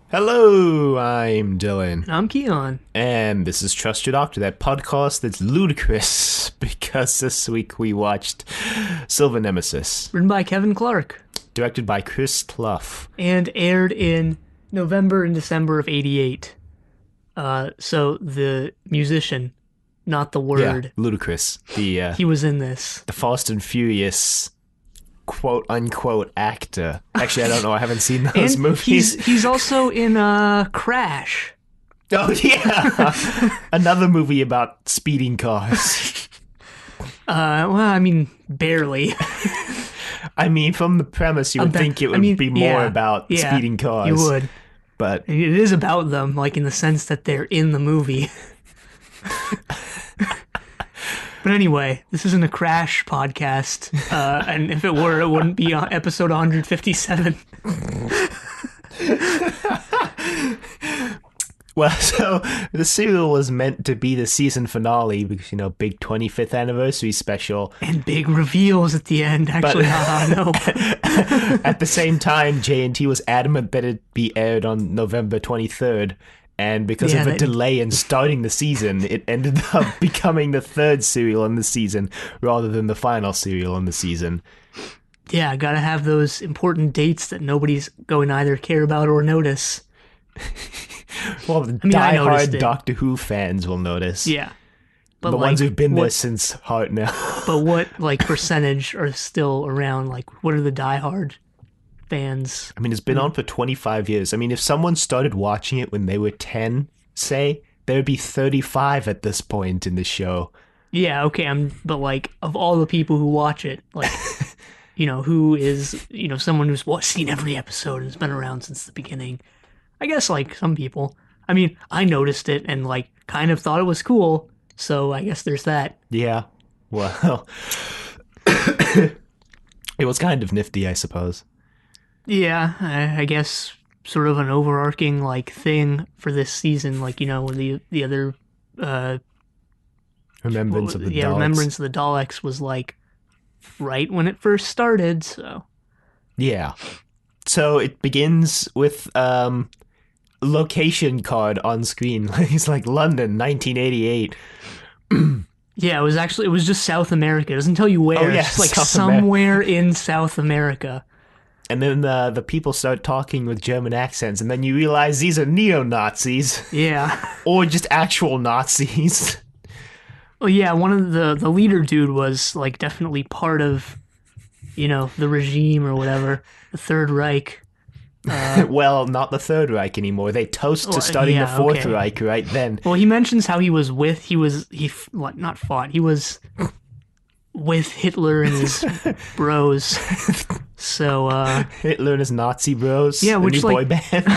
Hello, I'm Dylan. And I'm Keon. And this is Trust Your Doctor, that podcast that's ludicrous because this week we watched Silver Nemesis, Written by Kevin Clarke. directed by Chris Clough. And aired in November and December of 88. So the musician, not the word. Yeah, ludicrous. The He was in this. the Fast and Furious quote-unquote actor. Actually, I don't know. I haven't seen those And movies. he's also in Crash. Oh, yeah. Another movie about speeding cars. Well, I mean, barely. I mean, from the premise, you would think it would be more about speeding cars. You would. But It is about them, like in the sense that they're in the movie. But anyway, this isn't a Crash podcast, and if it were, it wouldn't be on episode 157. well, so the serial was meant to be the season finale because, big 25th anniversary special. And big reveals at the end, actually. No. At the same time, J&T was adamant that it be aired on November 23rd. And because of a delay in starting the season, it ended up becoming the third serial in the season rather than the final serial in the season. Yeah, gotta have those important dates that nobody's going to either care about or notice. Well, the die-hard Doctor Who fans will notice. Yeah. But the ones who've been there since Heart now. But what, percentage are still around? What are the die-hard fans? I mean, it's been on for 25 years. I mean, if someone started watching it when they were 10, say, there would be 35 at this point in the show. Yeah, okay, but of all the people who watch it, who is, someone who's seen every episode and has been around since the beginning. I guess, some people. I mean, I noticed it and, kind of thought it was cool, so I guess there's that. Yeah, well, it was kind of nifty, I suppose. Yeah, I guess sort of an overarching thing for this season, with the other Remembrance of the Daleks. Yeah, Remembrance of the Daleks was right when it first started, so. Yeah. So it begins with location card on screen. It's London, 1988. Yeah, it was just South America. It doesn't tell you where. Oh, yeah, it's just somewhere in South America. And then the people start talking with German accents, and then you realize these are neo-Nazis. Yeah. Or just actual Nazis. Well, yeah, one of the leader dude was, definitely part of, the regime or whatever. The Third Reich. Well, not the Third Reich anymore. They toast to starting the Fourth Reich right then. Well, he mentions how he was with Hitler and his bros. So, Hitler and his Nazi bros. Yeah, which boy band.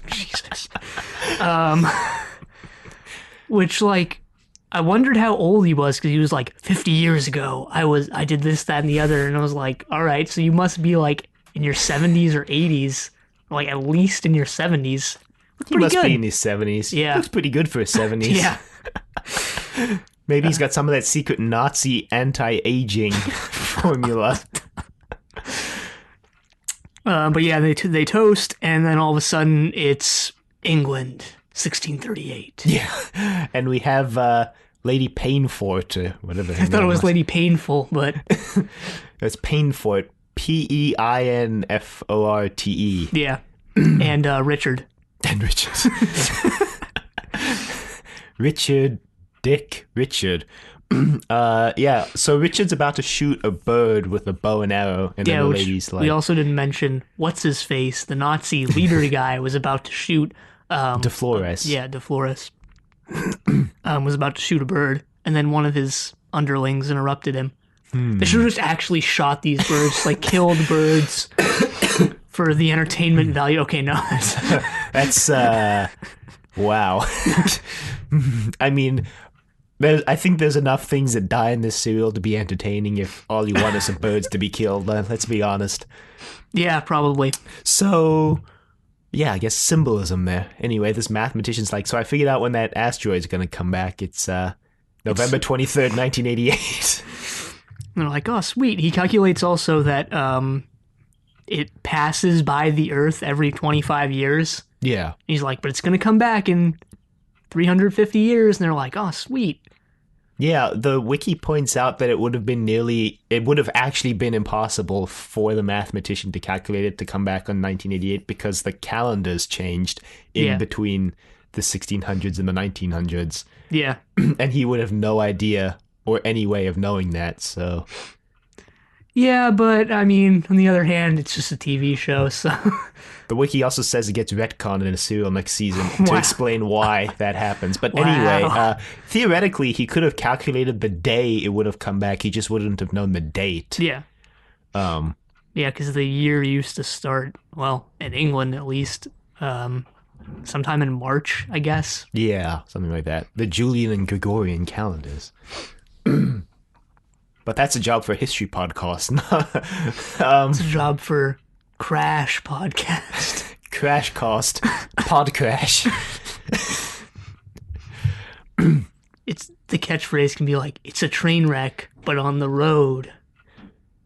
Jesus. Which I wondered how old he was because he was 50 years ago. I did this, that, and the other, and I was like, all right, so you must be in your 70s or 80s, at least in your 70s. He must be in his 70s. Yeah, looks pretty good for his 70s. Yeah. Maybe he's got some of that secret Nazi anti-aging formula. But yeah, they toast, and then all of a sudden it's England, 1638. Yeah, and we have Lady Painfort, or whatever. I thought it was Lady Painful, but it's Painfort, P-E-I-N-F-O-R-T-E. Yeah, and Richard. And Richard. Richard. Yeah, so Richard's about to shoot a bird with a bow and arrow, and then the lady's we also didn't mention what's-his-face, the Nazi leader guy was about to shoot... De Flores. De Flores. Was about to shoot a bird, and then one of his underlings interrupted him. They should have just actually shot these birds, killed birds for the entertainment value. Okay, no. That's wow. I mean, I think there's enough things that die in this serial to be entertaining if all you want is some birds to be killed, let's be honest. Yeah, probably. So, yeah, I guess symbolism there. Anyway, this mathematician's so I figured out when that asteroid's going to come back. It's November 23rd, 1988. And they're oh, sweet. He calculates also that it passes by the Earth every 25 years. Yeah. He's like, but it's going to come back in 350 years. And they're like, oh, sweet. Yeah, the wiki points out that it would have actually been impossible for the mathematician to calculate it to come back on 1988 because the calendars changed in between the 1600s and the 1900s. Yeah. And he would have no idea or any way of knowing that, so... Yeah, but, I mean, on the other hand, it's just a TV show, so... The wiki also says it gets retconned in a serial next season to explain why that happens. But anyway, theoretically, he could have calculated the day it would have come back. He just wouldn't have known the date. Yeah. Yeah, because the year used to start, well, in England at least, sometime in March, I guess. Yeah, something like that. The Julian and Gregorian calendars. But that's a job for a history podcast. It's a job for Crash podcast. Crash Cast. Pod Crash. It's the catchphrase can be like, it's a train wreck, but on the road.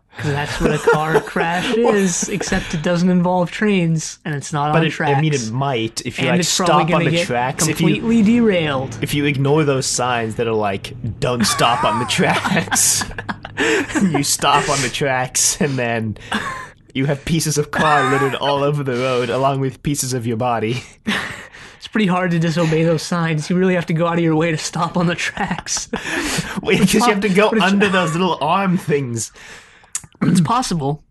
Because that's what a car crash is, except it doesn't involve trains, and it's not on tracks. I mean, it might if you and like it's stop on the get tracks. Completely derailed. If you ignore those signs that are like, don't stop on the tracks. You stop on the tracks, and then you have pieces of car littered all over the road, along with pieces of your body. It's pretty hard to disobey those signs. You really have to go out of your way to stop on the tracks. Wait, because you have to go under those little arm things. It's possible.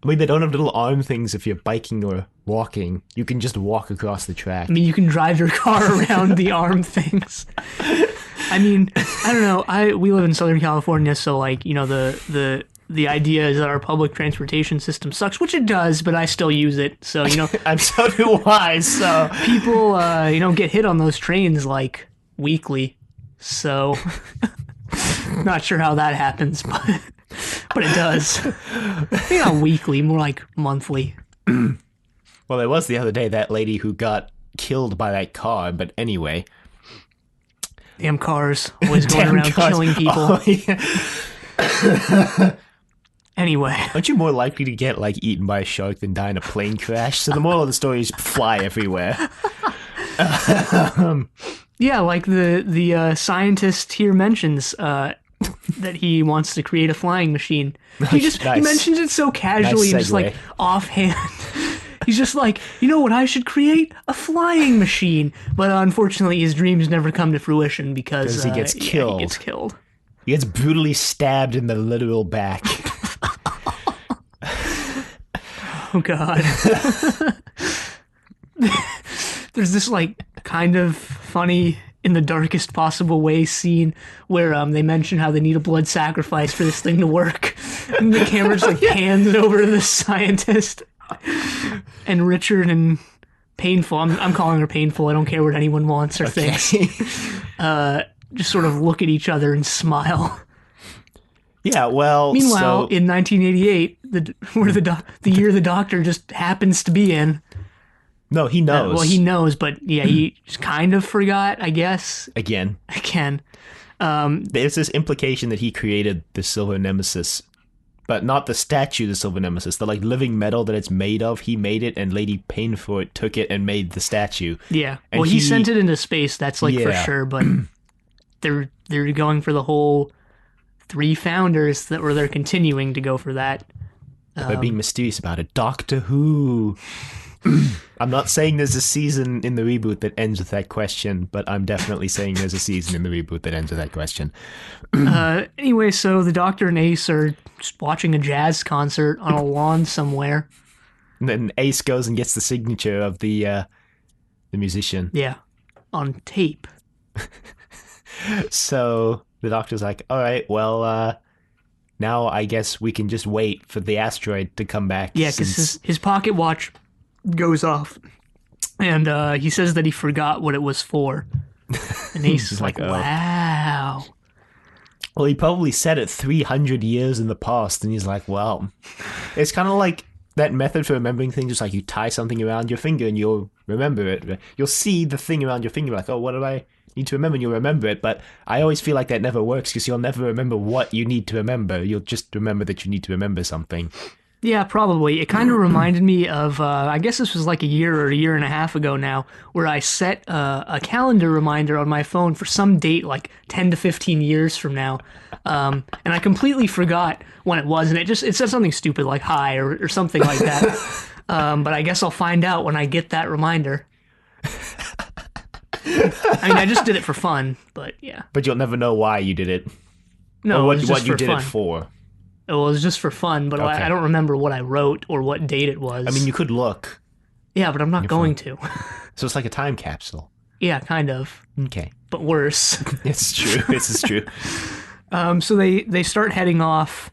I mean, they don't have little arm things if you're biking or walking. You can just walk across the track. I mean, you can drive your car around the arm things. I mean, I don't know. We live in Southern California, so like, you know, the idea is that our public transportation system sucks, which it does, but I still use it. So, you know, and so do I. So people, get hit on those trains like weekly. So, not sure how that happens, but it does. Maybe not weekly, more like monthly. Well, there was the other day that lady who got killed by that car, but anyway. Damn cars, always going around killing people. Oh, yeah. Anyway. Aren't you more likely to get, like, eaten by a shark than die in a plane crash? So the moral of the story is fly everywhere. Yeah, like the scientist here mentions that he wants to create a flying machine. He mentions it so casually and just like offhand. He's just like, you know what I should create? A flying machine. But unfortunately, his dreams never come to fruition because he gets killed. He gets killed. He gets brutally stabbed in the literal back. Oh, God. There's this, like, kind of funny, in the darkest possible way scene where they mention how they need a blood sacrifice for this thing to work. And the camera just, like, hands it over to the scientist. And Richard and Painful, I'm calling her Painful, I don't care what anyone wants or thinks, just sort of look at each other and smile. Yeah, well, meanwhile, in 1988, the year the Doctor just happens to be in. No, he knows. Well, he knows, but yeah, he just kind of forgot, I guess. Again. There's this implication that he created the Silver Nemesis, but not the statue, the Silver Nemesis. The, like, living metal that it's made of, he made it, and Lady Painfort took it and made the statue. Yeah. And well, he sent it into space, that's, like, for sure, but they're going for the whole 3 founders they're continuing to go for that. They're being mysterious about it. Doctor Who. I'm not saying there's a season in the reboot that ends with that question, but I'm definitely saying there's a season in the reboot that ends with that question. Anyway, so the Doctor and Ace are just watching a jazz concert on a lawn somewhere. And then Ace goes and gets the signature of the musician. Yeah, on tape. So the Doctor's like, all right, well, now I guess we can just wait for the asteroid to come back. Yeah, because his pocket watch goes off, and he says that he forgot what it was for. And Ace is like, wow. Well, he probably said it 300 years in the past, and he's like, well, it's kind of like that method for remembering things, just like you tie something around your finger and you'll remember it. You'll see the thing around your finger, like, oh, what do I need to remember? And you'll remember it, but I always feel like that never works because you'll never remember what you need to remember. You'll just remember that you need to remember something. Yeah, probably. It kind of reminded me of, I guess this was like a year or a year and a half ago now, where I set a calendar reminder on my phone for some date like 10 to 15 years from now. And I completely forgot when it was, and it said something stupid like hi or something like that. But I guess I'll find out when I get that reminder. I mean, I just did it for fun, but yeah. But you'll never know why you did it. No, or it was just what you for did fun. it for. It was just for fun, but Okay. I don't remember what I wrote or what date it was. I mean, you could look. Yeah, but I'm not going to. So it's like a time capsule. Yeah, kind of. Okay. But worse. It's true. This is true. So they start heading off,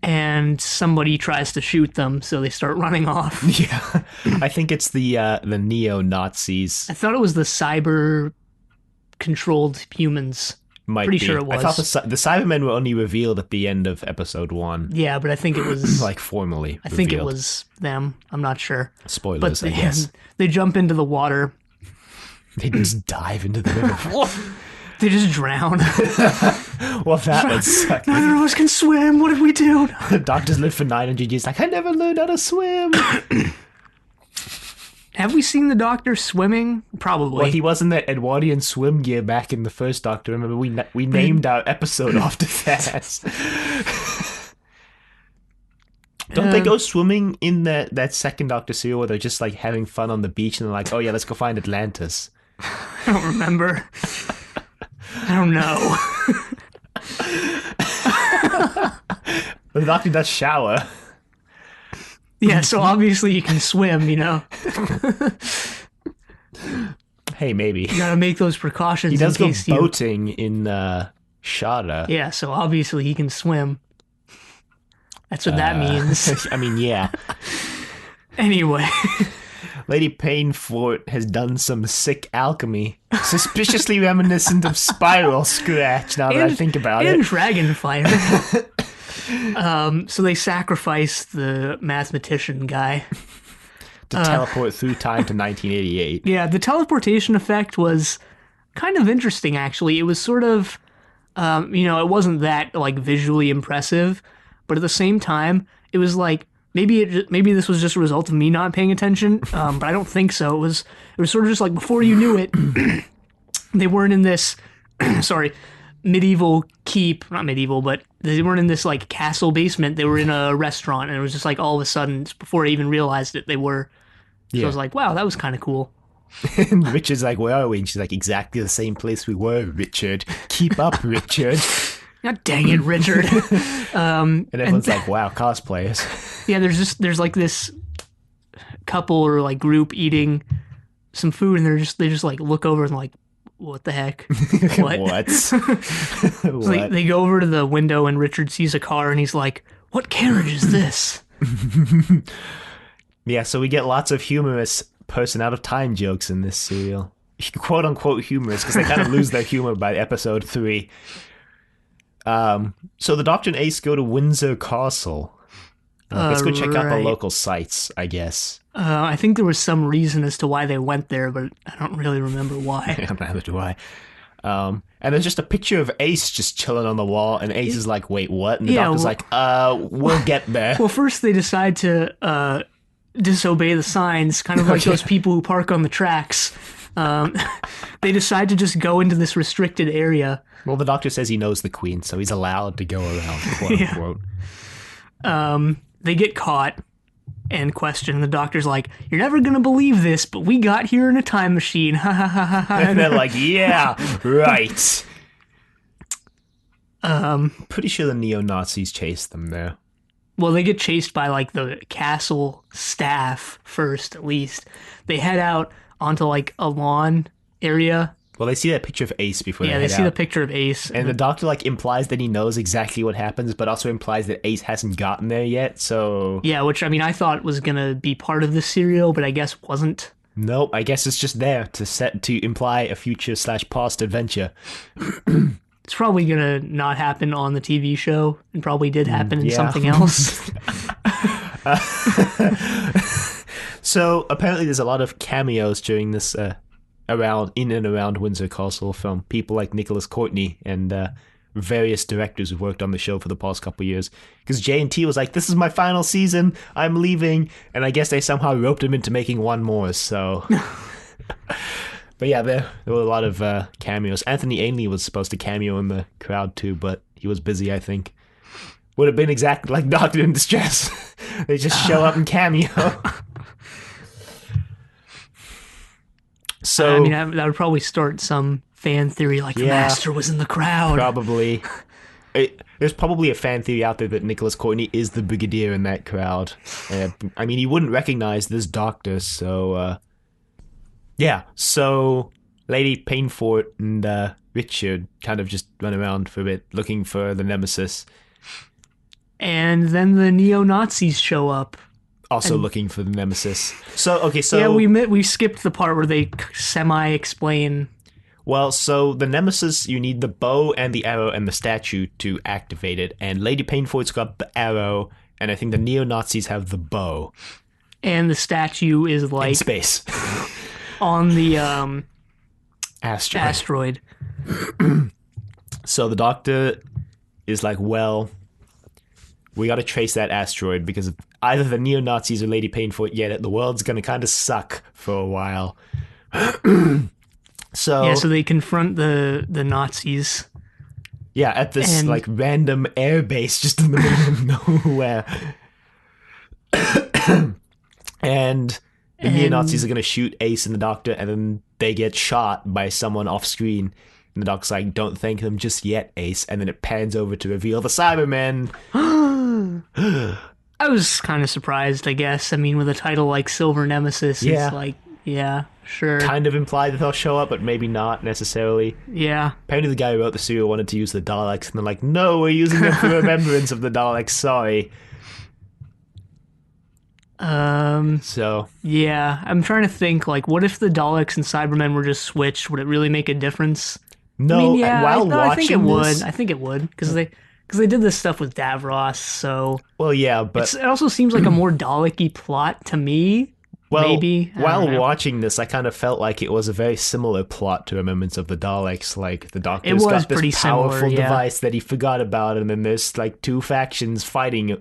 and somebody tries to shoot them, so they start running off. Yeah. I think it's the neo-Nazis. I thought it was the cyber-controlled humans. Might Pretty be. sure it was. I thought the Cybermen were only revealed at the end of episode 1. Yeah, but I think it was... Like, formally I think it revealed. was them. I'm not sure. Spoilers, But I guess. they jump into the water. They just dive into the river. They just drown. Well, that would suck. Neither of us can swim. What did we do? The doctors lived for 900 years. Like, I never learned how to swim. Have we seen the Doctor swimming? Probably. Well, he was in that Edwardian swim gear back in the first Doctor. Remember, we named our episode after that. Don't they go swimming in that second Doctor serial where they're just like having fun on the beach and they're like, oh yeah, let's go find Atlantis? I don't remember. I don't know. The Doctor does shower. Yeah, so obviously you can swim, you know. Hey, maybe. You gotta make those precautions He does in go case boating in Shada. Yeah, so obviously he can swim. That's what that means. I mean, yeah. Anyway. Lady Painfort has done some sick alchemy, suspiciously reminiscent of Spiral Scratch, now that I think about and it. Dragonfire. So they sacrifice the mathematician guy. To teleport through time to 1988. Yeah, the teleportation effect was kind of interesting, actually. It was sort of, it wasn't that, like, visually impressive, but at the same time, it was like, maybe this was just a result of me not paying attention, but I don't think so. It was sort of just like, before you knew it, they weren't in this, medieval keep, not medieval, but they weren't in this, like, castle basement. They were in a restaurant, and it was just like, all of a sudden, before I even realized it, they were. So I was like, wow, that was kind of cool. And Richard's like, where are we? And she's like, exactly the same place we were, Richard. Keep up, Richard. God dang it, Richard. And everyone's like, wow, cosplayers. Yeah, there's like this couple or like group eating some food, and they just like look over and like, what the heck? What? What? So they go over to the window, and Richard sees a car, and he's like, what carriage is this? Yeah, so we get lots of humorous person out of time jokes in this serial. Quote unquote humorous, because they kind of lose their humor by episode 3. So the Doctor and Ace go to Windsor Castle. Let's go check out the local sites, I guess. I think there was some reason as to why they went there, but I don't really remember why. Neither do I. And there's just a picture of Ace just chilling on the wall, and Ace is like, wait, what? And the Doctor's like, we'll get there. Well, first they decide to disobey the signs, kind of like those people who park on the tracks. They decide to just go into this restricted area. Well, the Doctor says he knows the Queen, so he's allowed to go around, quote unquote. They get caught and questioned. The Doctor's like, you're never going to believe this, but we got here in a time machine. Ha ha ha ha ha. And they're like, yeah, right. Pretty sure the neo-Nazis chased them there. Well, they get chased by, like, the castle staff first, at least. They head out onto, like, a lawn area. Well, they see that picture of Ace before they head out. Yeah, they see the picture of Ace. And the Doctor, like, implies that he knows exactly what happens, but also implies that Ace hasn't gotten there yet, so... Yeah, which, I mean, I thought was gonna be part of the serial, but I guess wasn't. Nope, I guess it's just there to imply a future/past adventure. It's probably gonna not happen on the TV show, and probably did happen in something else. So apparently there's a lot of cameos during this in and around Windsor Castle from people like Nicholas Courtney and various directors who worked on the show for the past couple of years. Because J&T was like, this is my final season, I'm leaving. And I guess they somehow roped him into making one more, so... But yeah, there were a lot of cameos. Anthony Ainley was supposed to cameo in the crowd too, but he was busy, I think. Would have been exactly like Doctor in Distress. They just show up and cameo. So I mean, that would probably start some fan theory, like the Master was in the crowd. Probably. There's probably a fan theory out there that Nicholas Courtney is the Brigadier in that crowd. I mean, he wouldn't recognize this Doctor, so... Yeah, so Lady Painfort and Richard kind of just run around for a bit looking for the Nemesis. And then the neo-Nazis show up. Also looking for the Nemesis. So... Yeah, we skipped the part where they semi-explain... Well, so the Nemesis, you need the bow and the arrow and the statue to activate it. And Lady Painfort's got the arrow, and I think the neo-Nazis have the bow. And the statue is like... In space. On the asteroid. So the Doctor is like, well, we got to trace that asteroid because either the neo-Nazis or Lady Painfort, the world's going to kind of suck for a while. So they confront the Nazis. Yeah, at this like random air base just in the middle of nowhere. And the neo-Nazis are going to shoot Ace and the Doctor, and then they get shot by someone off screen. And the Doctor's like, don't thank them just yet, Ace. And then it pans over to reveal the Cybermen. I was kind of surprised, I guess. I mean, with a title like Silver Nemesis, it's like, yeah, sure. Kind of implied that they'll show up, but maybe not necessarily. Yeah. Apparently the guy who wrote the serial wanted to use the Daleks, and they're like, no, we're using them for remembrance of the Daleks, sorry. So yeah, I'm trying to think, like, what if the Daleks and Cybermen were just switched? Would it really make a difference? No, I mean, yeah, I think it would. I think it would because they did this stuff with Davros. So well, yeah, but it also seems like a more Dalek-y plot to me. Well, maybe while watching this, I kind of felt like it was a very similar plot to Remembrance of the Daleks. Like the Doctor's got this powerful device that he forgot about, and then there's like three factions fighting over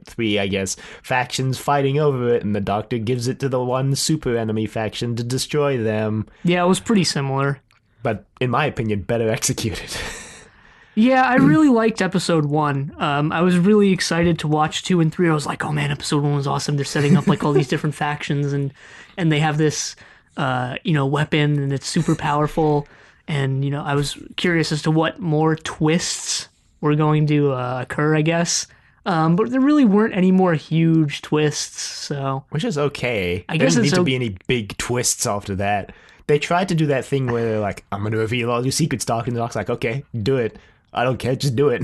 it, and the Doctor gives it to the one super enemy faction to destroy them. Yeah, it was pretty similar, but in my opinion, better executed. Yeah, I really liked episode 1. I was really excited to watch 2 and 3. I was like, oh man, episode 1 was awesome. They're setting up like all these different factions and they have this, weapon and it's super powerful. And, I was curious as to what more twists were going to occur, I guess. But there really weren't any more huge twists, so... Which is okay. I guess there didn't need to be any big twists after that. They tried to do that thing where they're like, I'm going to reveal all your secrets, Doc. And the Doc's like, okay, do it. I don't care, just do it.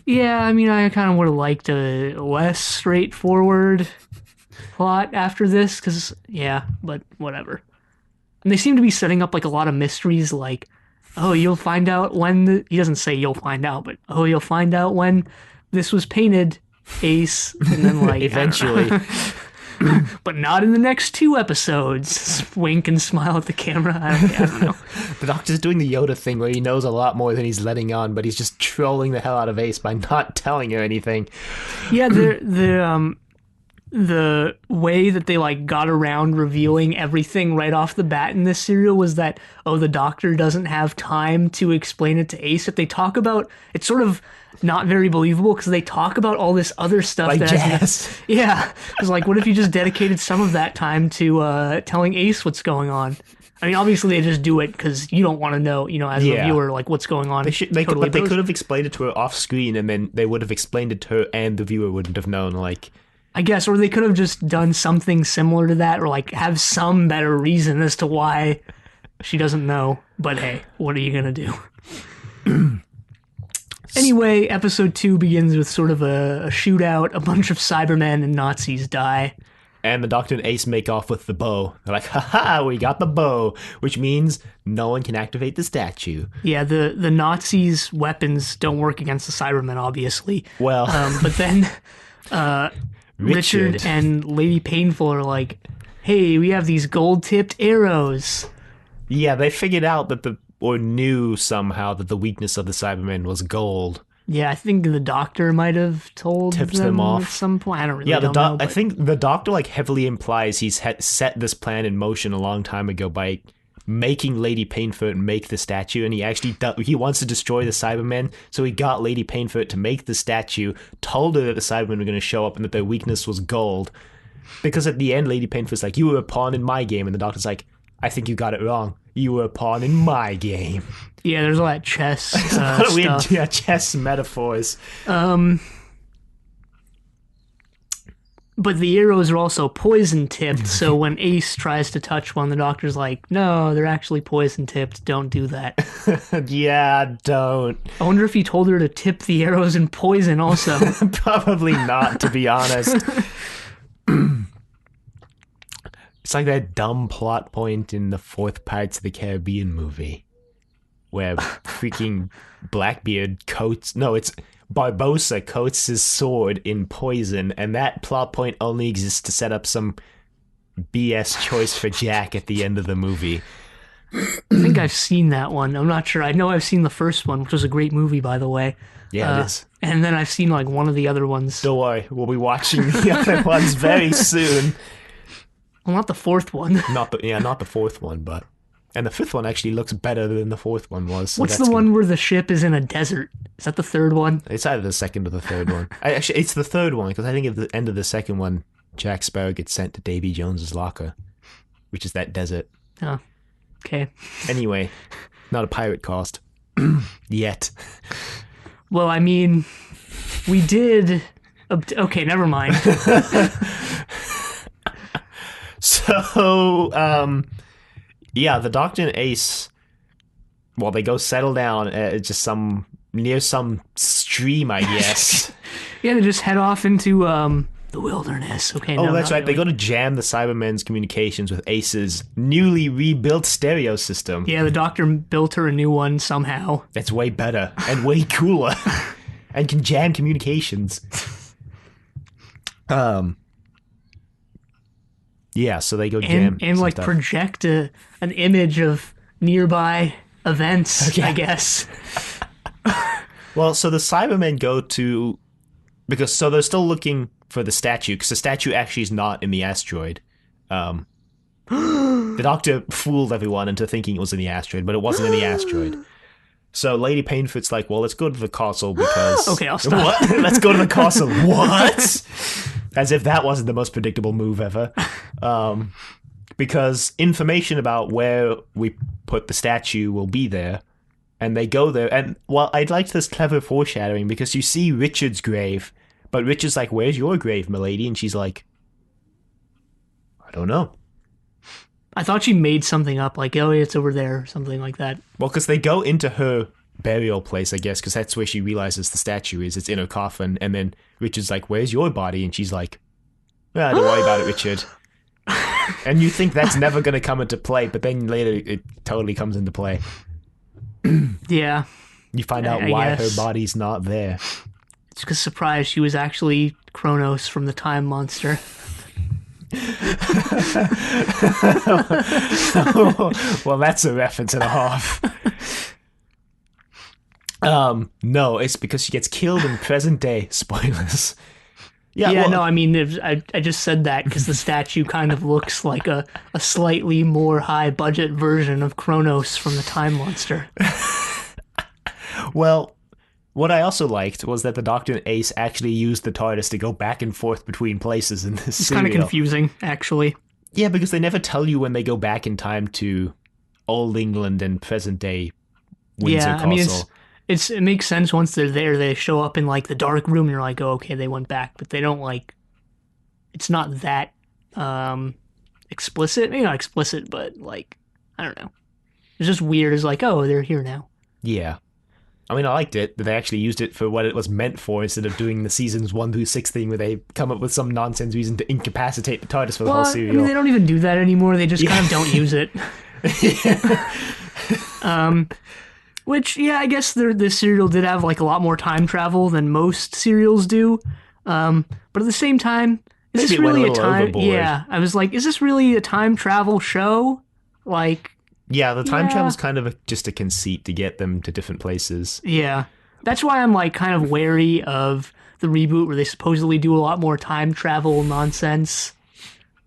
Yeah, I mean, I kind of would have liked a less straightforward plot after this, but whatever. And they seem to be setting up like a lot of mysteries, like, oh, you'll find out when he doesn't say you'll find out, but you'll find out when this was painted, Ace, and then like eventually. But not in the next 2 episodes. Wink and smile at the camera. I don't know. The Doctor's doing the Yoda thing where he knows a lot more than he's letting on, but he's just trolling the hell out of Ace by not telling her anything. Yeah, the way that they like got around revealing everything right off the bat in this serial was that, the Doctor doesn't have time to explain it to Ace. If they talk about, it's sort of not very believable because they talk about all this other stuff. Like jazz. Yeah, because like, what if you just dedicated some of that time to telling Ace what's going on? I mean, obviously they just do it because you don't want to know, as a viewer, like what's going on. They could have explained it to her off screen, and then they would have explained it to her, and the viewer wouldn't have known. Like, I guess, or they could have just done something similar to that, or like have some better reason as to why she doesn't know. But hey, what are you gonna do? Anyway, episode 2 begins with sort of a shootout. A bunch of Cybermen and Nazis die. And the Doctor and Ace make off with the bow. They're like, haha, we got the bow, which means no one can activate the statue. Yeah, the Nazis' weapons don't work against the Cybermen, obviously. Well... but then Richard and Lady Painful are like, hey, we have these gold-tipped arrows. Yeah, they figured out that or knew somehow that the weakness of the Cybermen was gold. Yeah, I think the doctor might have Tipped them off at some point. I don't really know. I think the doctor like heavily implies he's set this plan in motion a long time ago by making Lady Painfoot make the statue, and he wants to destroy the Cybermen, so he got Lady Painfoot to make the statue, told her that the Cybermen were going to show up and that their weakness was gold. Because at the end, Lady Painfoot's like, you were a pawn in my game, and the doctor's like, I think you got it wrong. You were a pawn in my game. Yeah, there's all that chess stuff. Weird, yeah, chess metaphors. But the arrows are also poison tipped, so when Ace tries to touch one, the doctor's like, no, they're actually poison tipped. Don't do that. Yeah, don't. I wonder if he told her to tip the arrows in poison also. Probably not, to be honest. It's like that dumb plot point in the fourth Pirates of the Caribbean movie where freaking Blackbeard Barbossa coats his sword in poison, and that plot point only exists to set up some BS choice for Jack at the end of the movie. I think I've seen that one. I'm not sure. I know I've seen the first one, which was a great movie, by the way. Yeah, it is. And then I've seen like one of the other ones. Don't worry, we'll be watching the other ones very soon. Well, not the fourth one. Not the fourth one, but... And the fifth one actually looks better than the fourth one was. So what's the one where the ship is in a desert? Is that the third one? It's either the second or the third one. Actually, it's the third one, because I think at the end of the second one, Jack Sparrow gets sent to Davy Jones's locker, which is that desert. Oh, okay. Anyway, not a pirate cost. Yet. Well, I mean, we did... Okay, never mind. So, yeah, the Doctor and Ace, well, they go settle down at just near some stream, I guess. Yeah, they just head off into the wilderness. Okay. Oh, that's right. Really. They go to jam the Cybermen's communications with Ace's newly rebuilt stereo system. Yeah, the Doctor built her a new one somehow. That's way better and way cooler, and can jam communications. Yeah, so they go jam and like stuff. Project an image of nearby events, okay. I guess. Well, so the Cybermen go to... So they're still looking for the statue, because the statue actually is not in the asteroid. The Doctor fooled everyone into thinking it was in the asteroid, but it wasn't in the asteroid. So Lady Painfoot's like, well, let's go to the castle because... Okay, I'll stop. What? Let's go to the castle. What? As if that wasn't the most predictable move ever. Because information about where we put the statue will be there. And they go there. And, well, I'd like this clever foreshadowing because you see Richard's grave. But Richard's like, where's your grave, milady? And she's like, I don't know. I thought she made something up, like, oh, it's over there, or something like that. Well, because they go into her burial place, I guess, because that's where she realizes the statue is. It's in her coffin. And then Richard's like, where's your body? And she's like, well, don't worry about it, Richard. And you think that's never going to come into play, but then later it totally comes into play. Yeah. You find out why her body's not there. It's because, surprise, she was actually Kronos from the Time Monster. Well, that's a reference and a half. No, it's because she gets killed in present day. Spoilers. Yeah, no, I mean, I just said that because the statue kind of looks like a slightly more high-budget version of Kronos from the Time Monster. Well, what I also liked was that the Doctor and Ace actually used the TARDIS to go back and forth between places in this serial. It's kind of confusing, actually. Yeah, because they never tell you when they go back in time to Old England and present-day Windsor Castle. I mean, it makes sense once they're there. They show up in, like, the dark room, and you're like, oh, okay, they went back. But they don't, like... It's not that explicit. Maybe not explicit, but, like, I don't know. It's just weird. It's like, oh, they're here now. Yeah. I mean, I liked it, that they actually used it for what it was meant for instead of doing the seasons 1 through 6 thing where they come up with some nonsense reason to incapacitate the TARDIS for the whole serial. I mean, they don't even do that anymore. They just kind of don't use it. Which, yeah, I guess this serial did have, like, a lot more time travel than most serials do. But at the same time, is this really a time... Overboard. Yeah, I was like, is this really a time travel show? Like, Yeah, the time travel's kind of just a conceit to get them to different places. Yeah. That's why I'm like kind of wary of the reboot where they supposedly do a lot more time travel nonsense.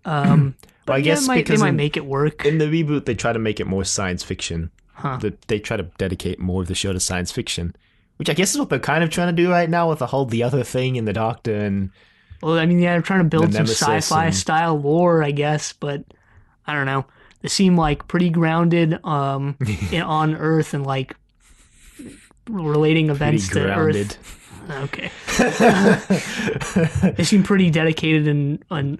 But well, I guess they might make it work. In the reboot, they try to make it more science fiction. Huh. They try to dedicate more of the show to science fiction, which I guess is what they're kind of trying to do right now with the other thing and the Doctor and... Well, I mean, yeah, they're trying to build some sci-fi style lore, I guess, but I don't know. They seem like pretty grounded on Earth and like relating events to Earth. Okay. They seem pretty dedicated on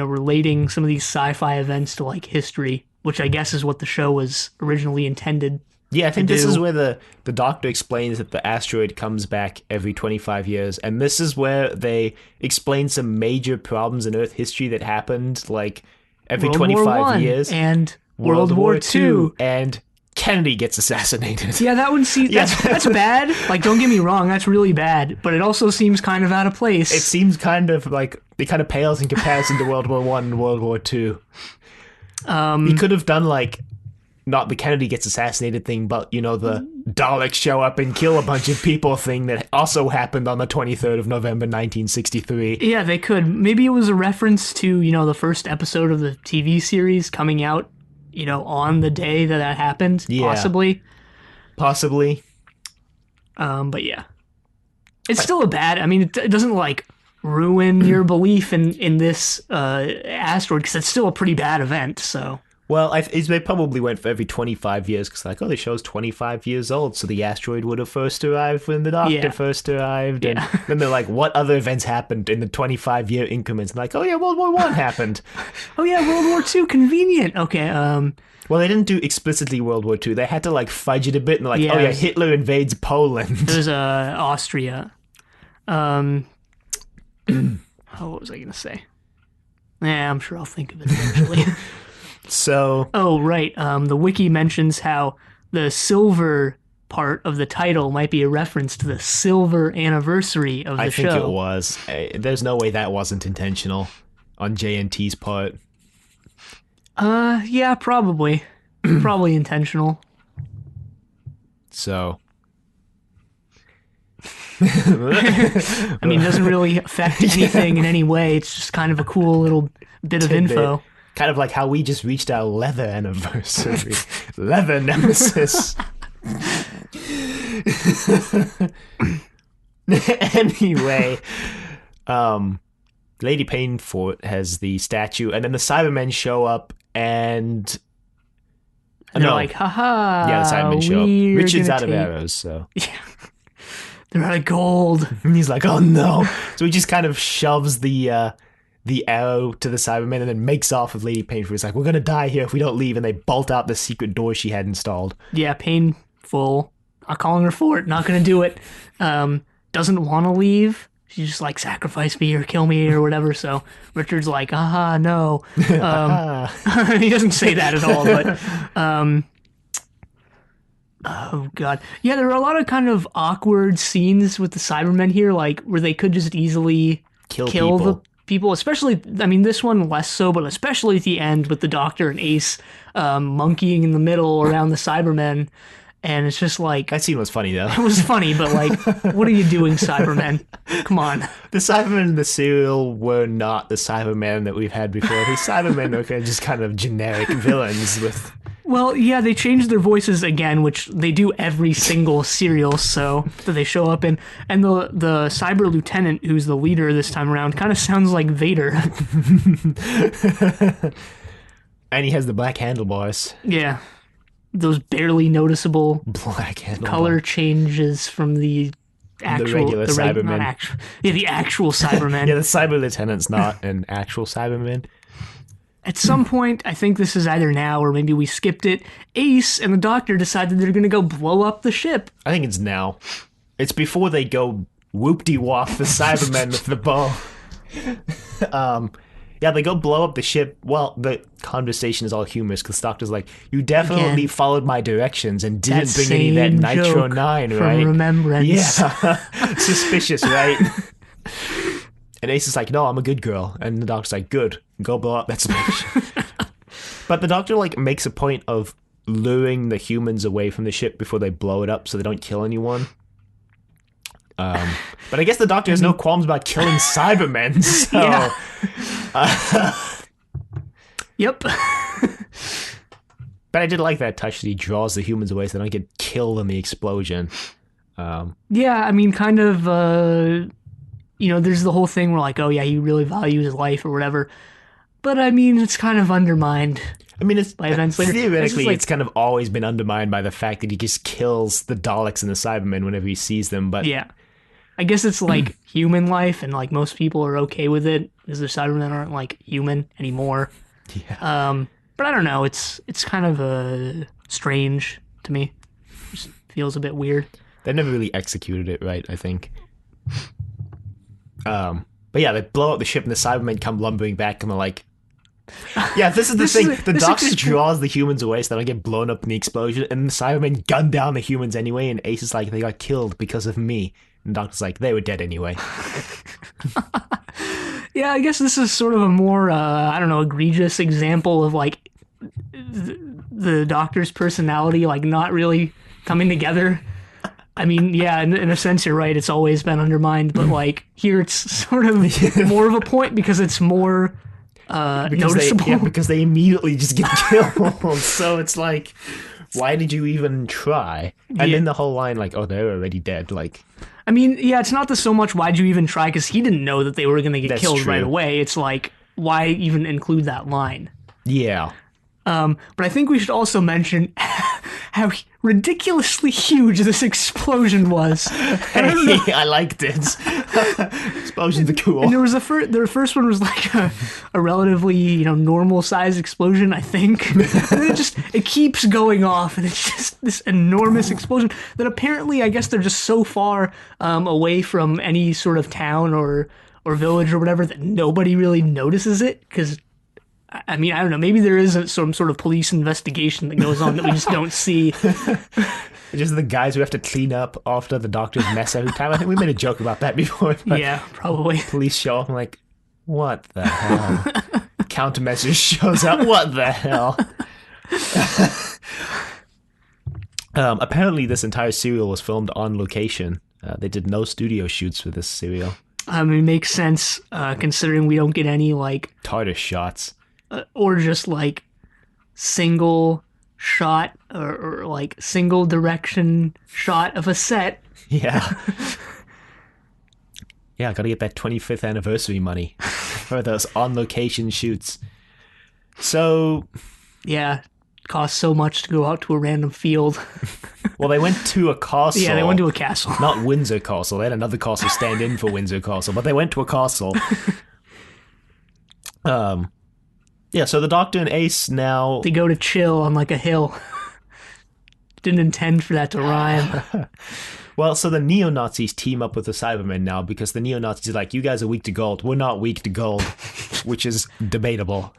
relating some of these sci-fi events to like history, which I guess is what the show was originally intended. Yeah, I think this is where the Doctor explains that the asteroid comes back every 25 years, and this is where they explain some major problems in Earth history that happened, like, every 25 years. And World War II. And Kennedy gets assassinated. Yeah, that one that's bad. Like, don't get me wrong, that's really bad, but it also seems kind of out of place. It seems kind of like, it kind of pales in comparison to World War I and World War II. He could have done, like... not the Kennedy gets assassinated thing, but, the Daleks show up and kill a bunch of people thing that also happened on the 23rd of November, 1963. Yeah, they could. Maybe it was a reference to, the first episode of the TV series coming out, on the day that happened, possibly. Possibly. But yeah. It's still a bad, it doesn't, like, ruin your belief in this asteroid, because it's still a pretty bad event, so... Well, they probably went for every 25 years, because the show's 25 years old, so the asteroid would have first arrived when the Doctor first arrived, and then they're like, what other events happened in the 25-year increments? And like, oh yeah, World War I happened. Oh yeah, World War II, convenient. Okay, Well, they didn't do explicitly World War II. They had to, fudge it a bit, and oh yeah, Hitler invades Poland. There's Austria. What was I going to say? Yeah, I'm sure I'll think of it eventually. So... Oh, right. The wiki mentions how the silver part of the title might be a reference to the silver anniversary of the show. I think it was. There's no way that wasn't intentional on JNT's part. Yeah, probably. Probably intentional. So... it doesn't really affect anything in any way. It's just kind of a cool little bit of info. Kind of like how we just reached our leather anniversary. Leather Nemesis. Anyway, Lady Painfort has the statue, and then the Cybermen show up, and they're like, haha. Yeah, the Cybermen show up. Richard's out of arrows, so. Yeah. They're out of gold. And he's like, oh no. So he just kind of shoves the arrow to the Cybermen and then makes off with Lady Painful. He's like, we're going to die here if we don't leave. And they bolt out the secret door she had installed. Yeah, Painful. I'm calling her for it. Not going to do it. Doesn't want to leave. She's just like, sacrifice me or kill me or whatever. So Richard's like, aha, no. He doesn't say that at all, but... oh, God. Yeah, there are a lot of kind of awkward scenes with the Cybermen here, like, where they could just easily kill the people, especially, this one less so, but especially at the end with the Doctor and Ace monkeying in the middle around the Cybermen, and it's just like... That scene was funny, though. It was funny, but what are you doing, Cybermen? Come on. The Cybermen in the serial were not the Cybermen that we've had before. The Cybermen are just kind of generic villains with... Well, yeah, they changed their voices again, which they do every single serial, so that they show up in. And the cyber lieutenant, who's the leader this time around, kind of sounds like Vader. And he has the black handlebars. Yeah, those barely noticeable black color changes from the actual, regular Cybermen. The actual Cybermen. Yeah, the cyber lieutenant's not an actual Cyberman. At some point, I think this is either now or maybe we skipped it, Ace and the Doctor decided they're going to go blow up the ship. I think it's now. It's before they go whoop-de-wop the Cybermen with the bow. Yeah, they go blow up the ship. Well, the conversation is all humorous because the Doctor's like, you definitely followed my directions and didn't bring any of that Nitro 9, right? From Remembrance. Yeah. Suspicious, right? And Ace is like, no, I'm a good girl. And the Doctor's like, good, go blow up that spaceship. But the Doctor, makes a point of luring the humans away from the ship before they blow it up so they don't kill anyone. But I guess the Doctor has no qualms about killing Cybermen, so... Yeah. Yep. But I did like that touch that he draws the humans away so they don't get killed in the explosion. Yeah, I mean, kind of, there's the whole thing where, like, oh, yeah, he really values his life or whatever. But, I mean, it's kind of undermined. I mean, it's by events later. Theoretically, it's kind of always been undermined by the fact that he just kills the Daleks and the Cybermen whenever he sees them, but... Yeah. I guess it's, like, human life, and, like, most people are okay with it, because the Cybermen aren't, like, human anymore. Yeah. But I don't know, it's kind of strange to me. It just feels a bit weird. They never really executed it right, I think. But yeah, they blow up the ship and the Cybermen come lumbering back and they're like... Yeah, this is the thing. The Doctor draws the humans away so they don't get blown up in the explosion, and the Cybermen gun down the humans anyway, and Ace is like, they got killed because of me. And the Doctor's like, they were dead anyway. Yeah, I guess this is sort of a more, egregious example of, like, the Doctor's personality, like, not really coming together. I mean, yeah, in a sense, you're right. It's always been undermined, but, like, here it's sort of more of a point because it's more noticeable. Because they immediately just get killed. So it's like, why did you even try? And then the whole line, like, oh, they're already dead, like... I mean, yeah, it's not so much why'd you even try, because he didn't know that they were going to get killed right away. It's like, why even include that line? Yeah. But I think we should also mention how ridiculously huge this explosion was. Hey, I liked it. Explosions are cool. And there was the first one was like a relatively, normal size explosion, I think. And then it keeps going off, and it's just this enormous explosion that apparently, I guess they're just so far away from any sort of town or village or whatever that nobody really notices it, because I mean, I don't know. Maybe there is some sort of police investigation that goes on that we just don't see. Just the guys who have to clean up after the Doctor's mess every time. I think we made a joke about that before. Yeah, probably. Police show up and like, what the hell? Countermeasures shows up. What the hell? Apparently, this entire serial was filmed on location. They did no studio shoots for this serial. It makes sense considering we don't get any like TARDIS shots. Or just like single shot or like single direction shot of a set. Yeah. Yeah, gotta get that 25th anniversary money for those on location shoots. So. Yeah, costs so much to go out to a random field. Well, they went to a castle. Yeah, they went to a castle. Not Windsor Castle. They had another castle stand in for Windsor Castle, but they went to a castle. Yeah, so the Doctor and Ace now... They go to chill on like a hill. Didn't intend for that to rhyme. Well, so the neo-Nazis team up with the Cybermen now because the neo-Nazis are like, you guys are weak to gold. We're not weak to gold, which is debatable.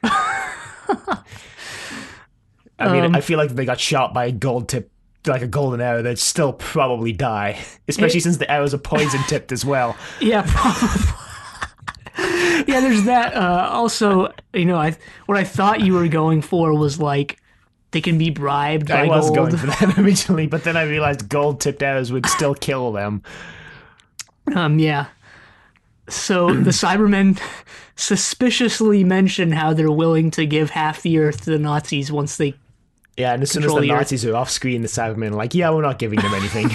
I mean, I feel like if they got shot by a gold tip, like a golden arrow, they'd still probably die. Especially since the arrows are poison tipped as well. Yeah, probably. Yeah, there's that. Also, what I thought you were going for was like they can be bribed by gold. I was going for that originally, but then I realized gold tipped arrows would still kill them. Yeah. So the Cybermen suspiciously mention how they're willing to give half the Earth to the Nazis once they. Yeah, and as soon as the Nazis are off screen, the Cybermen are like, yeah, we're not giving them anything.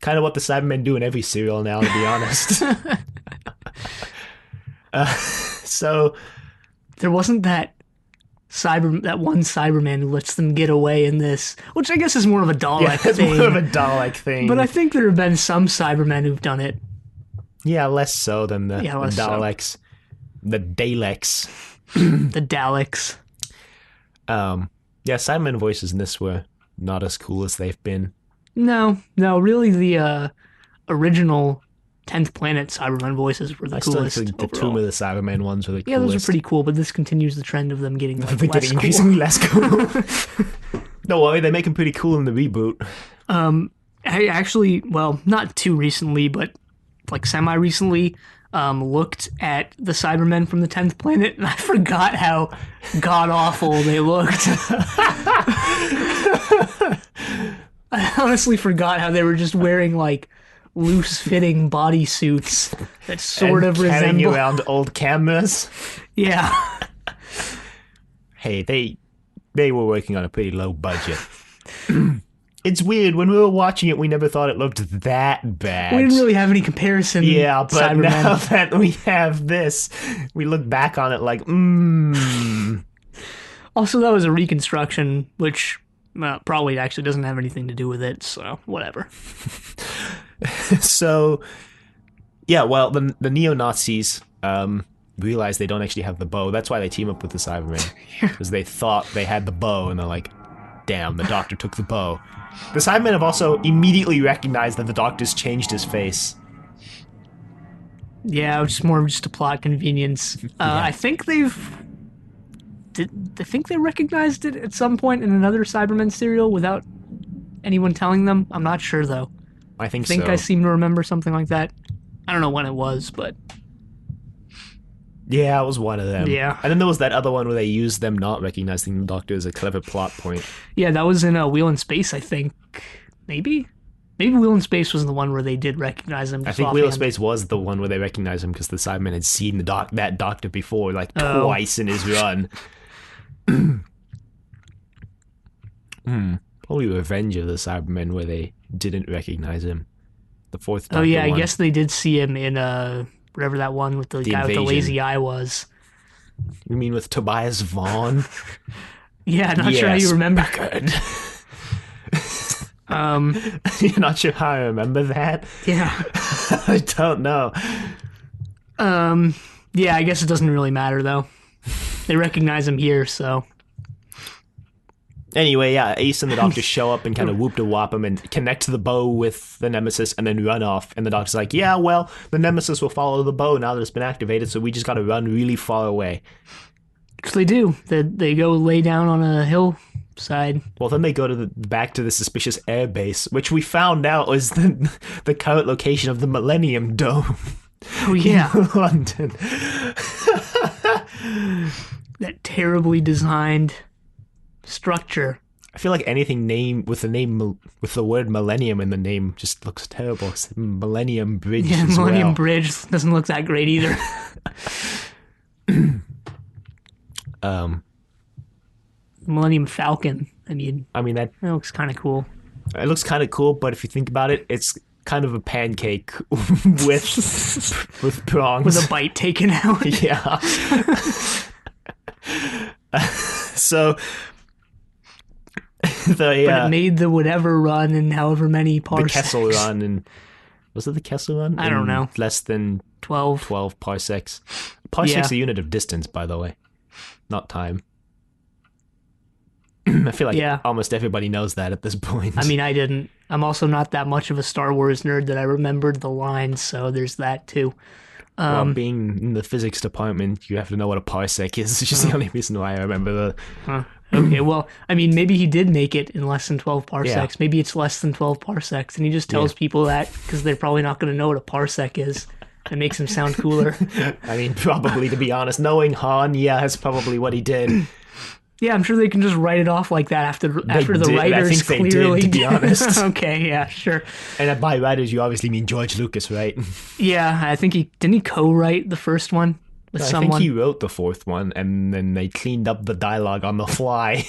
Kind of what the Cybermen do in every serial now, to be honest. So there wasn't that one Cyberman who lets them get away in this, which I guess is more of a Dalek thing. It's more of a Dalek thing. But I think there have been some Cybermen who've done it. Yeah, less so than the Daleks. So. The Daleks. The Daleks. Yeah, Cybermen voices in this were not as cool as they've been. No, really the original 10th Planet Cybermen voices were the coolest. I still think the Tomb of the Cybermen ones were the coolest. Yeah, those are pretty cool, but this continues the trend of them getting like, They're getting increasingly less cool. Don't worry, they make them pretty cool in the reboot. I actually, well, not too recently, but like semi-recently, looked at the Cybermen from the 10th planet, and I forgot how god-awful they looked. I honestly forgot how they were just wearing, like, loose-fitting bodysuits that sort of carrying resemble... around old cameras. Yeah. Hey, they were working on a pretty low budget. It's weird. When we were watching it, we never thought it looked that bad. We didn't really have any comparison. Yeah, but Cybermen. Now that we have this, we look back on it like, Also, that was a reconstruction, which probably actually doesn't have anything to do with it, so whatever. So, yeah, well, the neo-Nazis realize they don't actually have the bow. That's why they team up with the Cybermen. Because they thought they had the bow, and they're like, damn, the Doctor took the bow. The Cybermen have also immediately recognized that the Doctor's changed his face. Yeah, it's more of just a plot convenience. I think I think they recognized it at some point in another Cybermen serial without anyone telling them. I'm not sure, though. I think I seem to remember something like that. I don't know when it was, but... Yeah, it was one of them. Yeah. And then there was that other one where they used them not recognizing the Doctor as a clever plot point. Yeah, that was in Wheel in Space, I think. Maybe? Maybe Wheel in Space was the one where they did recognize him. I think Wheel of Space was the one where they recognized him because the Cybermen had seen that Doctor before, like twice in his run. Probably Revenge of the Cybermen where they didn't recognize him. The fourth Doctor Oh yeah, one. I guess they did see him in whatever that one with the guy Invasion. with the lazy eye was. You mean with Tobias Vaughn? Yeah, not sure how you remember. Good. You're not sure how I remember that? Yeah. I don't know. Yeah, I guess it doesn't really matter though. They recognize him here, so. Anyway, yeah, Ace and the Doctor show up and kind of whoop-de-wop him and connect the bow with the Nemesis and then run off. And the Doctor's like, yeah, well, the Nemesis will follow the bow now that it's been activated, so we just gotta run really far away. Because they do. They go lay down on a hillside. Well, then they go to back to the suspicious air base, which we found out was the current location of the Millennium Dome. Oh, yeah. In London. That terribly designed structure. I feel like anything named with the word millennium in the name just looks terrible. It's Millennium Bridge. Yeah, as Millennium well. Bridge doesn't look that great either. Millennium Falcon. I mean that looks kind of cool. It looks kind of cool, but if you think about it, it's kind of a pancake with prongs. With a bite taken out. Yeah. So but it made the whatever run in however many parsecs. The Kessel run, and was it the Kessel run? I don't know. Less than 12 parsecs. Parsecs a unit of distance, by the way, not time. I feel like almost everybody knows that at this point. I mean, I didn't. I'm also not that much of a Star Wars nerd that I remembered the lines, so there's that too. Well, being in the physics department, you have to know what a parsec is. It's just the only reason why I remember the... Okay, well, I mean, maybe he did make it in less than 12 parsecs. Yeah. Maybe it's less than 12 parsecs, and he just tells people that because they're probably not going to know what a parsec is. It makes him sound cooler. I mean, probably, to be honest. Knowing Han, that's probably what he did. Yeah, I'm sure they can just write it off like that after the writers I think they clearly did, to be honest. Okay, yeah, sure. And by writers, you obviously mean George Lucas, right? Yeah, I think didn't he co-write the first one with someone? I think he wrote the fourth one, and then they cleaned up the dialogue on the fly.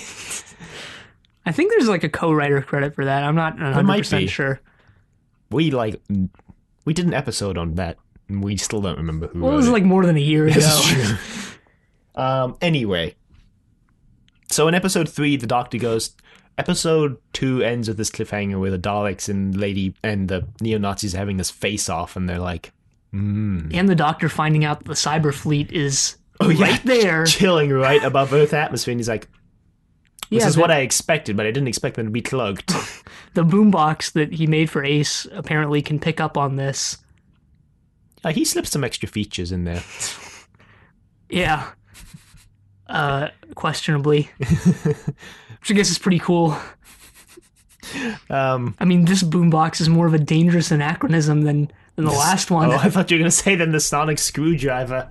I think there's like a co-writer credit for that. I'm not 100% sure. We did an episode on that, and we still don't remember who wrote it was like more than a year ago. That's true. Anyway. So in episode 3, the Doctor goes... Episode 2 ends with this cliffhanger where the Daleks and the neo-Nazis are having this face-off, and they're like... And the Doctor finding out that the cyber fleet is right there. Chilling right above Earth atmosphere, and he's like... This is what I expected, but I didn't expect them to be cloaked. The boombox that he made for Ace apparently can pick up on this. He slipped some extra features in there. Yeah. Questionably. Which I guess is pretty cool. I mean, this boombox is more of a dangerous anachronism than in the last one. Oh, I thought you were going to say then the sonic screwdriver.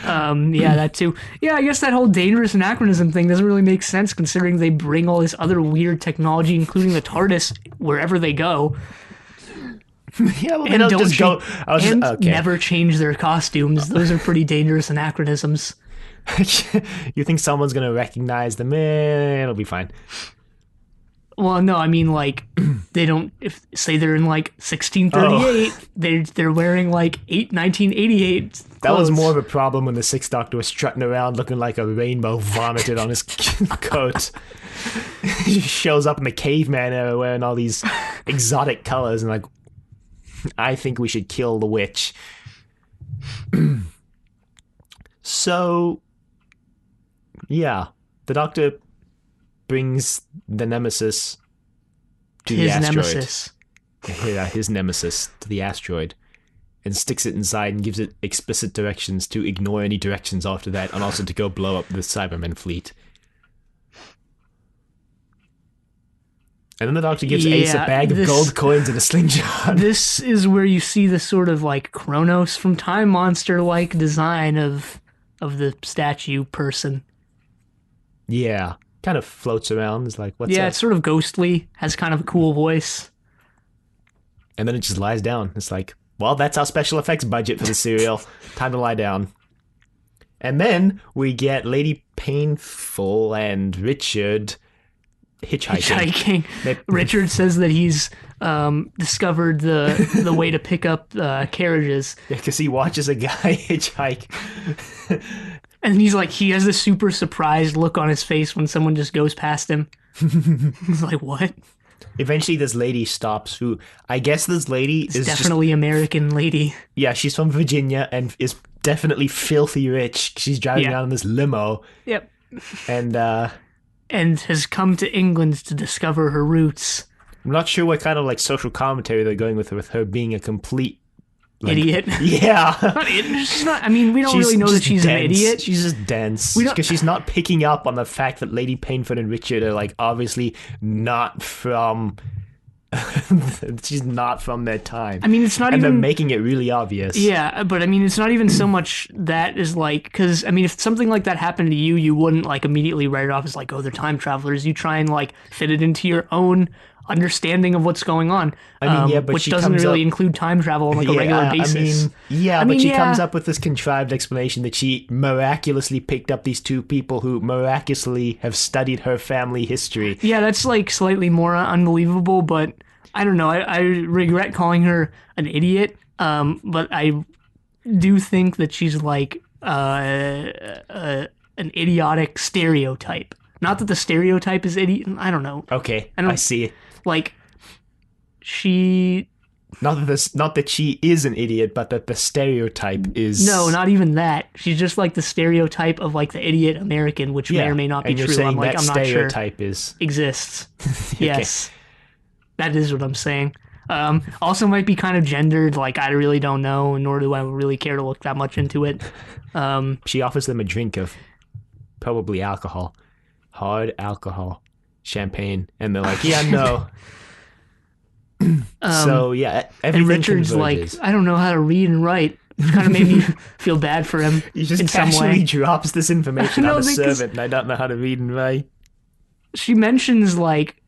Yeah, that too. Yeah, I guess that whole dangerous anachronism thing doesn't really make sense considering they bring all this other weird technology, including the TARDIS, wherever they go. Yeah, well, they don't just go... never change their costumes. Those are pretty dangerous anachronisms. You think someone's going to recognize them? It'll be fine. Well, no, I mean, like, they don't... Say they're in, like, 1638, they're wearing, like, 1988 clothes. That was more of a problem when the Sixth Doctor was strutting around looking like a rainbow vomited on his coat. He shows up in the caveman era wearing all these exotic colors and, like, I think we should kill the witch. So, yeah, the Doctor brings the Nemesis to the asteroid. Nemesis. Yeah, his Nemesis to the asteroid and sticks it inside and gives it explicit directions to ignore any directions after that and also to go blow up the Cybermen fleet. And then the Doctor gives Ace a bag of gold coins and a slingshot. This is where you see the sort of like Kronos from Time Monster-like design of the statue person. Yeah. Kind of floats around. It's like, what's up? Yeah, it's sort of ghostly. Has kind of a cool voice. And then it just lies down. It's like, well, that's our special effects budget for the serial. Time to lie down. And then we get Lady Painful and Richard hitchhiking. Richard says that he's discovered the way to pick up carriages. Yeah, because he watches a guy hitchhike. And he's like, he has this super surprised look on his face when someone just goes past him. He's like, what? Eventually this lady stops who, I guess this lady is definitely American lady. Yeah, she's from Virginia and is definitely filthy rich. She's driving around in this limo. Yep. And has come to England to discover her roots. I'm not sure what kind of like social commentary they're going with her being a complete idiot. Yeah. She's not, I mean, we don't really know that she's dense. An idiot. She's just dense. Because she's not picking up on the fact that Lady Painford and Richard are like obviously not from... she's not from their time. I mean, it's not and even... they're making it really obvious. Yeah, but I mean, it's not even so much that is like... Because, I mean, if something like that happened to you, you wouldn't like immediately write it off as like, oh, they're time travelers. You try and like fit it into your own understanding of what's going on. I mean, yeah, but which doesn't really include time travel on like a regular basis. But she comes up with this contrived explanation that she miraculously picked up these two people who miraculously have studied her family history. Yeah, that's like slightly more unbelievable, but I don't know. I regret calling her an idiot, but I do think that she's like an idiotic stereotype. Not that the stereotype is idiot. I don't know. Okay, I see it. Like, she... Not that she is an idiot, but that the stereotype is... No, not even that. She's just like the stereotype of like the idiot American, which may or may not be true. Saying I'm not sure is... exists. Okay. Yes. That is what I'm saying. Also might be kind of gendered, like I really don't know, nor do I really care to look that much into it. She offers them a drink of probably alcohol. Hard alcohol. Champagne. And they're like, yeah, no. So, yeah, everything and Richard's converges. like, I don't know how to read and write. It kind of made me feel bad for him. He just casually drops this information on a servant, and I don't know how to read and write. She mentions, like,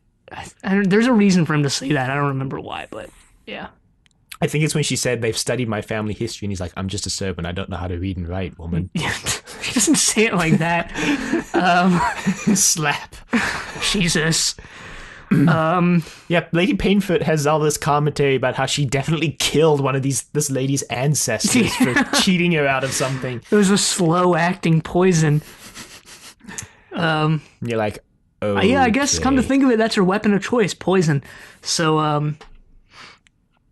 there's a reason for him to say that. I don't remember why, but yeah. I think it's when she said they've studied my family history, and he's like, I'm just a servant. I don't know how to read and write, woman. He doesn't say it like that. Slap. Jesus. Yeah, Lady Painfoot has all this commentary about how she definitely killed one of this lady's ancestors for cheating her out of something. It was a slow-acting poison. You're like, oh. Yeah, I guess, come to think of it, that's her weapon of choice, poison. So,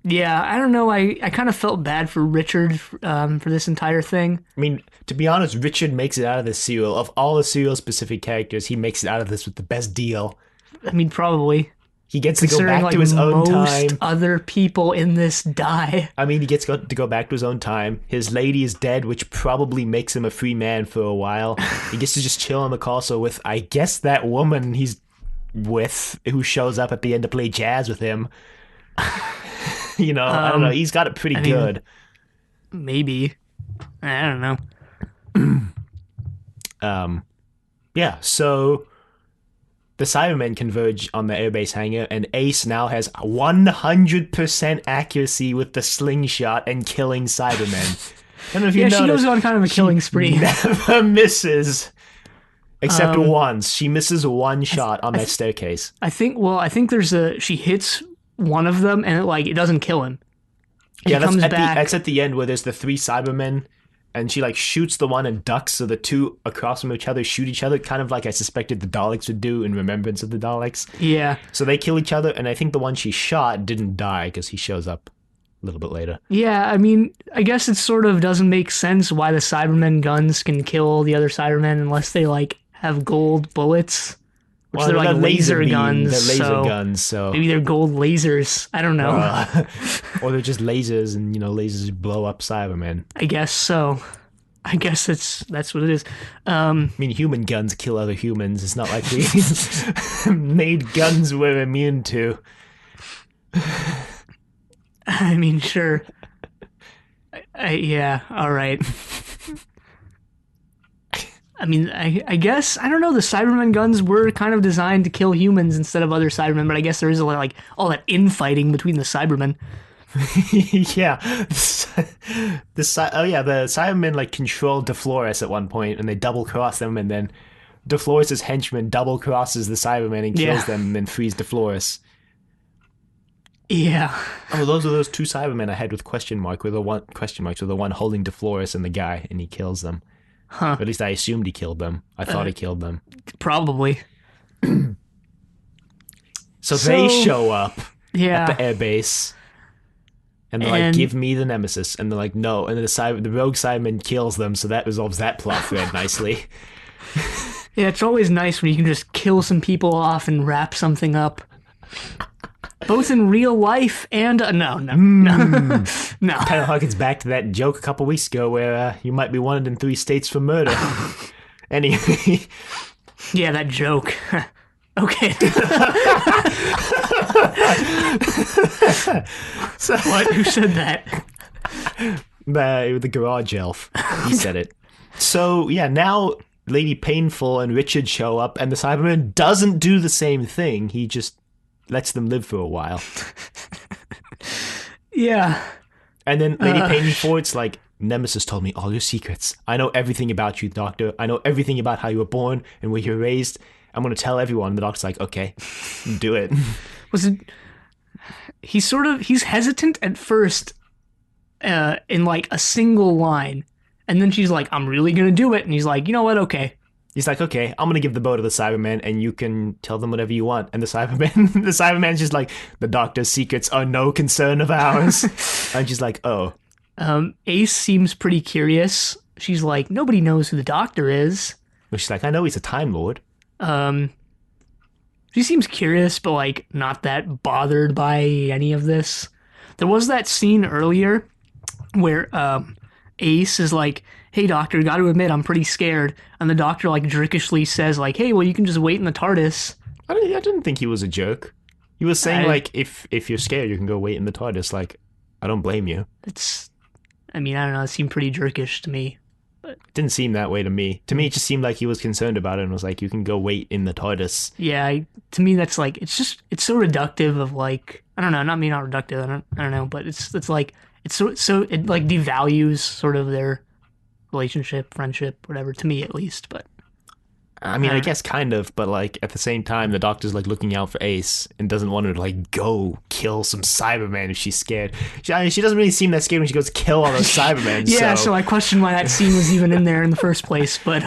yeah, I don't know. I kind of felt bad for Richard for this entire thing. I mean, to be honest, Richard makes it out of this serial. Of all the serial-specific characters, he makes it out of this with the best deal. I mean, probably. He gets to go back to his own time. Most other people in this die. I mean, he gets to go back to his own time. His lady is dead, which probably makes him a free man for a while. He gets to just chill on the castle with, I guess, that woman he's with, who shows up at the end to play jazz with him. I don't know. He's got it pretty good. Maybe. I don't know. Yeah, so the Cybermen converge on the airbase hangar, and Ace now has 100% accuracy with the slingshot and killing Cybermen. I don't know if you noticed. She goes on kind of a killing spree. Never misses. Except once. She misses one shot on that staircase. I think she hits one of them, and it doesn't kill him. That's at the end where there's the 3 Cybermen, and she shoots the one and ducks, so the 2 across from each other shoot each other, kind of like I suspected the Daleks would do in Remembrance of the Daleks. Yeah. So they kill each other, and I think the one she shot didn't die because he shows up a little bit later. Yeah, I mean, I guess it sort of doesn't make sense why the Cybermen guns can kill the other Cybermen unless they have gold bullets. Which they're laser guns. They're laser guns, so maybe they're gold lasers. I don't know. Or they're just lasers, and lasers blow up Cybermen. I guess so. I guess that's what it is. I mean, human guns kill other humans. It's not like we made guns we're immune to. I mean, sure. Yeah, all right. I mean, I guess, I don't know, the Cybermen guns were kind of designed to kill humans instead of other Cybermen, but I guess there is all that infighting between the Cybermen. Yeah. The Cybermen control DeFlores at one point, and they double-cross them, and then DeFlores' henchman double-crosses the Cybermen and kills them, and then frees DeFlores. Yeah. Oh, those are those 2 Cybermen I had with question marks, with the one holding DeFlores and the guy, and he kills them. Huh. Or at least I assumed he killed them. I thought he killed them. Probably. So they show up at the airbase, and they're give me the Nemesis. And they're like, no. And then the rogue Cyberman kills them, so that resolves that plot thread nicely. Yeah, it's always nice when you can just kill some people off and wrap something up. Both in real life and... No. Kind of harkens back to that joke a couple weeks ago where you might be wanted in 3 states for murder. Anyway. Yeah, that joke. Okay. So, what? Who said that? The garage elf. He said it. So, yeah, now Lady Painful and Richard show up, and the Cyberman doesn't do the same thing. He just lets them live for a while. Yeah. And then Lady Painful's like, Nemesis told me all your secrets. I know everything about you, Doctor. I know everything about how you were born and where you were raised. I'm going to tell everyone. The Doctor's like, okay, do it. Was it... He's hesitant at first in a single line. And then she's like, I'm really going to do it. And he's like, you know what? Okay. He's like, okay, I'm going to give the bow to the Cyberman, and you can tell them whatever you want. And the Cyberman's just like, the Doctor's secrets are no concern of ours. And she's like, oh. Ace seems pretty curious. She's like, nobody knows who the Doctor is. Well, she's like, I know he's a Time Lord. She seems curious, but not that bothered by any of this. There was that scene earlier where Ace is like, hey, Doctor, gotta admit, I'm pretty scared. And the Doctor, drickishly says, hey, well, you can just wait in the TARDIS. I didn't think he was a jerk. He was saying, if you're scared, you can go wait in the TARDIS. I don't blame you. I don't know, it seemed pretty jerkish to me. But it didn't seem that way to me. To me, it just seemed like he was concerned about it and was like, you can go wait in the TARDIS. Yeah, to me, that's it's so reductive of I don't know, not reductive, I don't know, but it's it devalues sort of their relationship, friendship, whatever, to me at least. But I guess kind of, but at the same time, the Doctor's looking out for Ace and doesn't want her to go kill some Cybermen if she's scared. She doesn't really seem that scared when she goes kill all those Cybermen. Yeah, so I question why that scene was even in there in the first place. But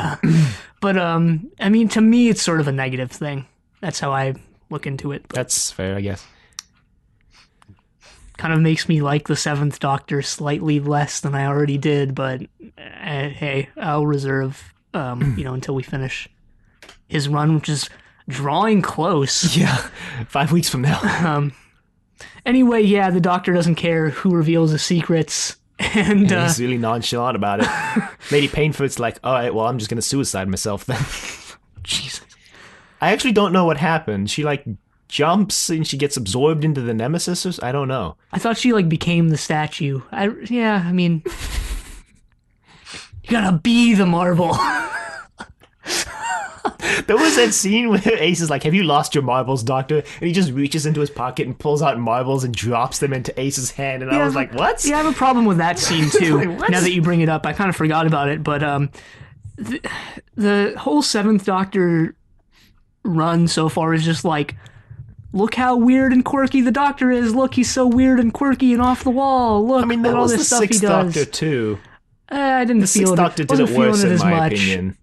to me, it's sort of a negative thing. That's how I look into it. But that's fair, I guess. Kind of makes me like the 7th Doctor slightly less than I already did, but hey, I'll reserve, until we finish his run, which is drawing close. Yeah, 5 weeks from now. Anyway, yeah, the Doctor doesn't care who reveals the secrets, and he's really nonchalant about it. Lady Painful's like, all right, well, I'm just going to suicide myself then. Jesus. I actually don't know what happened. She jumps and she gets absorbed into the Nemesis. I don't know. I thought she like became the statue. I mean, you gotta be the marble. There was that scene where Ace is like, "Have you lost your marbles, Doctor?" And he just reaches into his pocket and pulls out marbles and drops them into Ace's hand. And I was like, "What?" Yeah, I have a problem with that scene too. Like, now that you bring it up, I kind of forgot about it. But the whole Seventh Doctor run so far is just like, look how weird and quirky the Doctor is. Look, he's so weird and quirky and off the wall. Look, I mean, that all was this the stuff he Sixth does. Doctor too. I didn't The feel Sixth it. Doctor did Wasn't it worse, feeling it in as my much. opinion.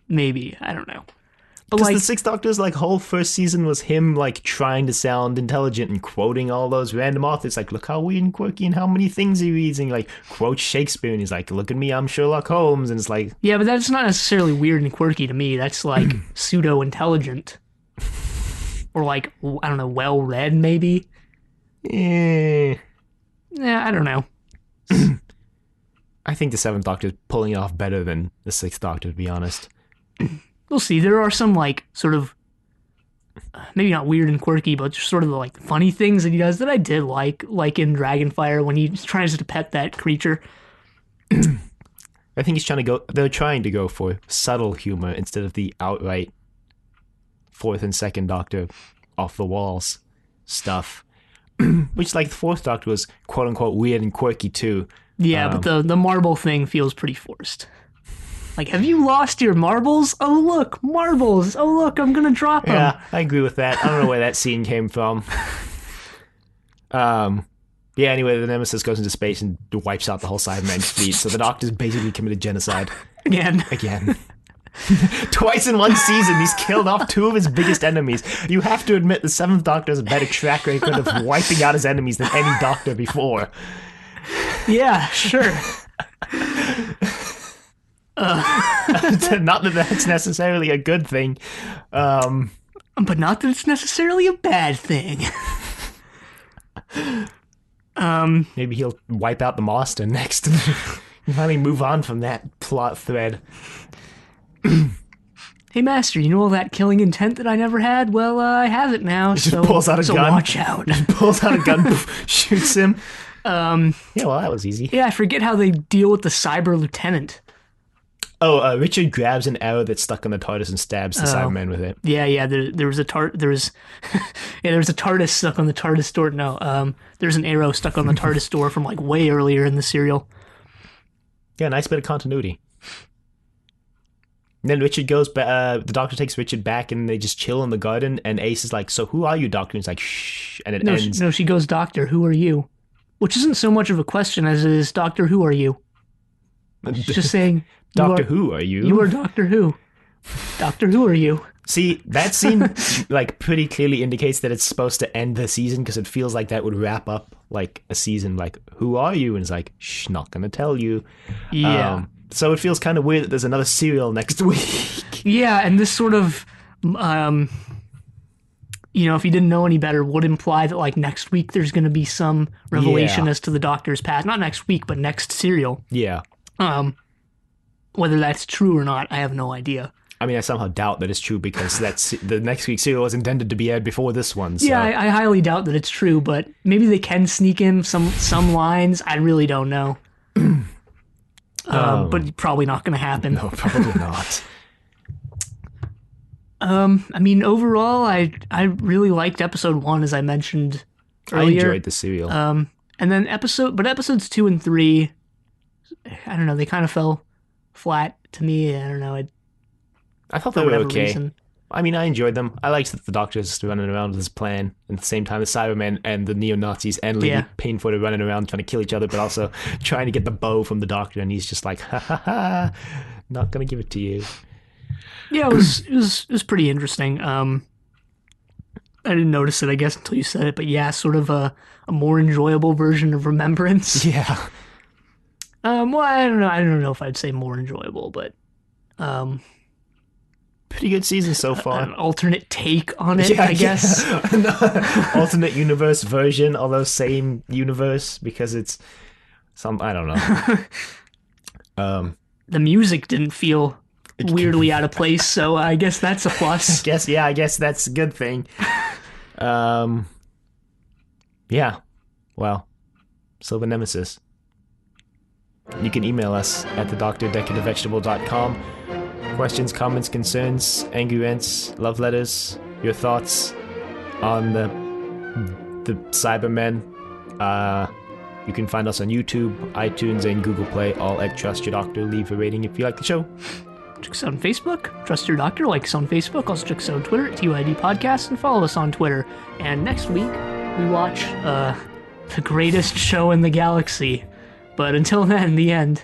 Maybe. I don't know. But Because like the Sixth Doctor's like whole first season was him like trying to sound intelligent and quoting all those random authors. Like, look how weird and quirky and how many things he reads. And he like quotes Shakespeare and he's like, look at me, I'm Sherlock Holmes. And it's like, yeah, but that's not necessarily weird and quirky to me. That's like pseudo intelligent, or like I don't know, well read maybe. eh. Yeah, I don't know. I think the Seventh Doctor is pulling it off better than the Sixth Doctor, to be honest. We'll see. There are some like sort of maybe not weird and quirky, but just sort of like funny things that he does that I did like in Dragonfire when he tries to pet that creature. I think they're trying to go for subtle humor instead of the outright Fourth and Second Doctor off the walls stuff. Which, like, the Fourth Doctor was quote unquote weird and quirky too. Yeah, but the marble thing feels pretty forced. Like, have you lost your marbles? Oh, look, marbles. Oh, look, I'm going to drop them. Yeah, I agree with that. I don't know where that scene came from. Yeah, anyway, the Nemesis goes into space and wipes out the whole Cyberman's fleet, so the Doctor's basically committed genocide. Again. Twice in one season, he's killed off two of his biggest enemies. You have to admit the Seventh Doctor has a better track record of wiping out his enemies than any Doctor before. Yeah, sure. Not that that's necessarily a good thing. But not that it's necessarily a bad thing. Maybe he'll wipe out the Master next and finally move on from that plot thread. Hey, Master, you know all that killing intent that I never had? Well, I have it now, so pulls out a gun. Watch out. Pulls out a gun, shoots him. Yeah, well, that was easy. Yeah, I forget how they deal with the Cyber Lieutenant. Oh, Richard grabs an arrow that's stuck on the TARDIS and stabs the Cyberman with it. Yeah. There was a TARDIS stuck on the TARDIS door. No, there's an arrow stuck on the TARDIS door from like way earlier in the serial. Yeah, nice bit of continuity. And then Richard goes. The Doctor takes Richard back, and they just chill in the garden. And Ace is like, "So who are you, Doctor?" And he's like, "Shh," and it ends. No, she goes, "Doctor, who are you?" Which isn't so much of a question as it is, "Doctor, who are you?" She's just saying. Doctor Who, are you? You are Doctor Who. Doctor Who, are you? See, that scene like pretty clearly indicates that it's supposed to end the season because it feels like that would wrap up like a season. Like, who are you? And it's like, shh, not gonna tell you. Yeah. So it feels kind of weird that there's another serial next week. Yeah, and this sort of, if you didn't know any better, would imply that like next week there's going to be some revelation as to the Doctor's past. Not next week, but next serial. Yeah. Whether that's true or not, I have no idea. I mean, I somehow doubt that it's true because the next week's serial was intended to be aired before this one. So. Yeah, I highly doubt that it's true, but maybe they can sneak in some lines. I really don't know. But probably not going to happen. No, probably not. I mean, overall, I really liked episode 1, as I mentioned earlier. I enjoyed the serial. And then episodes 2 and 3, I don't know, they kind of fell flat to me. I don't know. I thought they were okay. Reason. I mean, I enjoyed them. I liked that the Doctor's running around with his plan, and at the same time, the Cybermen and the neo-Nazis and Lady Painful are running around trying to kill each other, but also trying to get the bow from the Doctor, and he's just like, ha ha ha, not gonna give it to you. Yeah, it was pretty interesting. I didn't notice it, I guess, until you said it, but yeah, sort of a more enjoyable version of Remembrance. Yeah. Well, I don't know if I'd say more enjoyable, but pretty good season so far. An alternate take on it, I guess. Alternate universe version, although same universe, because it's I don't know. The music didn't feel weirdly out of place, so I guess that's a plus. I guess that's a good thing. Yeah. Well, Silver Nemesis. You can email us at thedoctordecadavegetable.com. Questions, comments, concerns, angry rants, love letters, your thoughts on the Cybermen. You can find us on YouTube, iTunes, and Google Play, all at Trust Your Doctor. Leave a rating if you like the show. Check us out on Facebook, Trust Your Doctor, like us on Facebook. Also check us out on Twitter, TYD Podcast, and follow us on Twitter. And next week, we watch the greatest show in the galaxy. But until then, the end.